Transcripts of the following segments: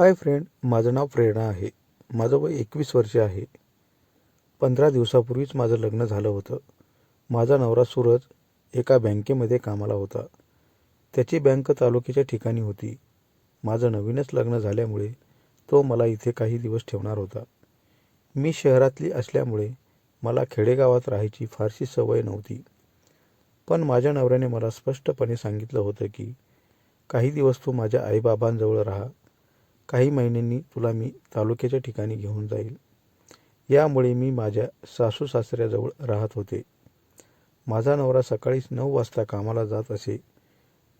Hi friend, माझं नाव प्रेरणा आहे. माझं वय 21 वर्षे आहे. 15 दिवसापूर्वीच माझं लग्न झालं होतं. माझा नवरा सूरज एका बँकेमध्ये कामाला होता. त्याची बँक तालुक्याच्या ठिकाणी होती. माझं नवीनच लग्न झाल्यामुळे तो मला इथे काही दिवस ठेवणार होता. मी शहरातली असल्यामुळे मला खेडेगावात राहायची फारशी सवय नव्हती. पण माझ्या नवऱ्याने मला स्पष्टपणे सांगितलं होतं की काही दिवस तू माझ्या आईबाबांजवळ राहा. काही महिन्यांनी तुला मी तालुक्याच्या ठिकाणी घेऊन जाईल. यामुळे मी माझ्या सासू सासऱ्याजवळ राहत होते. माझा नवरा सकाळी 9 वाजता कामाला जात असे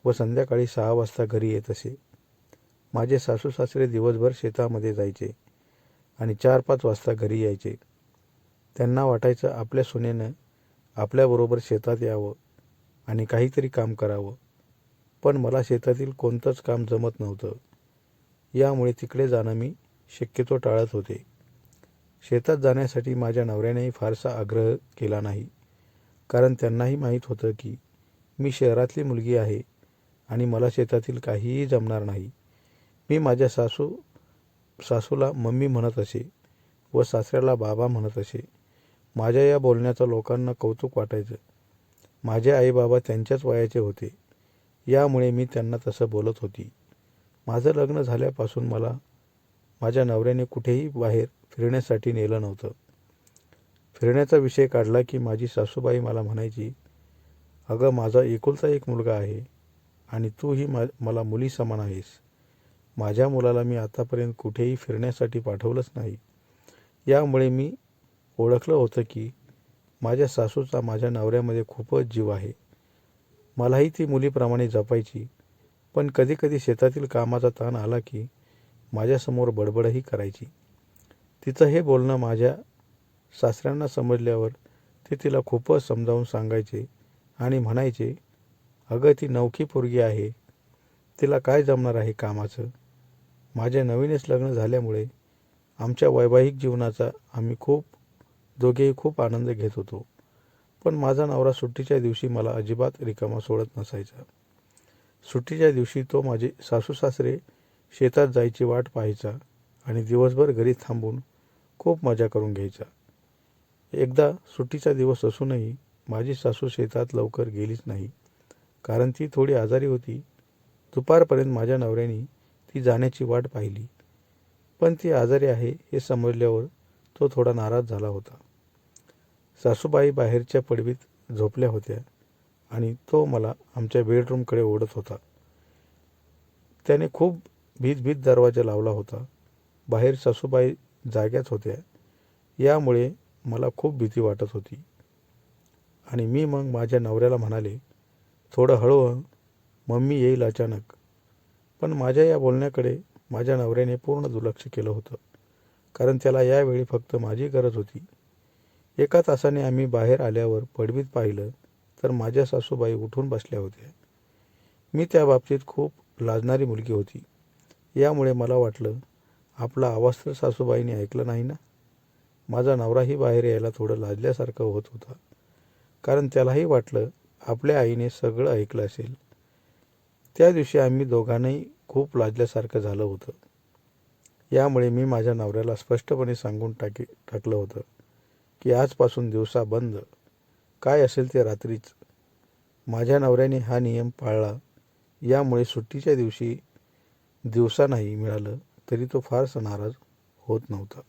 व संध्याकाळी 6 वाजता घरी येत असे. माझे सासू सासरे दिवसभर शेतामध्ये जायचे आणि 4-5 वाजता घरी यायचे. त्यांना वाटायचं आपल्या सुनेनं आपल्याबरोबर शेतात यावं आणि काहीतरी काम करावं. पण मला शेतातील कोणतंच काम जमत नव्हतं. यामुळे तिकडे जाणं मी शक्यतो टाळत होते. शेतात जाण्यासाठी माझ्या नवऱ्यानेही फारसा आग्रह केला नाही, कारण त्यांनाही माहीत होतं की मी शहरातली मुलगी आहे आणि मला शेतातील काहीही जमणार नाही. मी माझ्या सासूला मम्मी म्हणत असे व सासऱ्याला बाबा म्हणत असे. माझ्या या बोलण्याचं लोकांना कौतुक वाटायचं. माझे आईबाबा त्यांच्याच वयाचे होते, यामुळे मी त्यांना तसं बोलत होती. माझं लग्न झाल्यापासून मला माझ्या नवऱ्याने कुठेही बाहेर फिरण्यासाठी नेलं नव्हतं. फिरण्याचा विषय काढला की माझी सासूबाई मला म्हणायची, अगं माझा एकुलता एक मुलगा आहे आणि तूही मला मुली समान आहेस. माझ्या मुलाला मी आतापर्यंत कुठेही फिरण्यासाठी पाठवलंच नाही. यामुळे मी ओळखलं होतं की माझ्या सासूचा माझ्या नवऱ्यामध्ये खूपच जीव आहे. मलाही ती मुलीप्रमाणे जपायची. पण कधीकधी शेतातील कामाचा ताण आला की माझ्यासमोर बडबडही करायची. तिचं हे बोलणं माझ्या सासऱ्यांना समजल्यावर ते तिला खूपच समजावून सांगायचे आणि म्हणायचे, अगं ती नवखी पोरगी आहे, तिला काय जमणार आहे कामाचं. माझे नवीनच लग्न झाल्यामुळे आमच्या वैवाहिक जीवनाचा आम्ही दोघेही खूप आनंद घेत होतो. पण माझा नवरा सुट्टीच्या दिवशी मला अजिबात रिकामा सोडत नसायचा. सुट्टीच्या दिवशी तो माझे सासू सासरे शेतात जायची वाट पाहायचा आणि दिवसभर घरी थांबून खूप मजा करून घ्यायचा. एकदा सुट्टीचा दिवस असूनही माझी सासू शेतात लवकर गेलीच नाही, कारण ती थोडी आजारी होती. दुपारपर्यंत माझ्या नवऱ्याने ती जाण्याची वाट पाहिली, पण ती आजारी आहे हे समजल्यावर तो थोडा नाराज झाला होता. सासूबाई बाहेरच्या पडवीत झोपल्या होत्या आणि तो मला आमच्या बेडरूमकडे ओढत होता. त्याने खूप भीत दरवाजा लावला होता. बाहेर सासूबाई जाग्याच होत्या. यामुळे मला खूप भीती वाटत होती आणि मी मग माझ्या नवऱ्याला म्हणाले, थोडं हळू, मम्मी येईल अचानक. पण माझ्या या बोलण्याकडे माझ्या नवऱ्याने पूर्ण दुर्लक्ष केलं होतं, कारण त्याला यावेळी फक्त माझी गरज होती. 1 तासाने आम्ही बाहेर आल्यावर पडवीत पाहिलं तर माझ्या सासूबाई उठून बसल्या होत्या. मी त्या बाबतीत खूप लाजणारी मुलगी होती. यामुळे मला वाटलं, आपला आवाज तर सासूबाईंनी ऐकला नाही ना. माझा नवराही बाहेर यायला थोडं लाजल्यासारखं होत होता, कारण त्यालाही वाटलं आपल्या आईने सगळं ऐकलं असेल. त्या दिवशी आम्ही दोघांनाही खूप लाजल्यासारखं झालं होतं. यामुळे मी माझ्या नवऱ्याला स्पष्टपणे सांगून टाकलं होतं की आजपासून दिवसा बंद, काय असेल ते रात्रीच. माझ्या नवऱ्याने हा नियम पाळला. यामुळे सुट्टीच्या दिवशी दिवसा नाही मिळालं तरी तो फारसा नाराज होत नव्हता.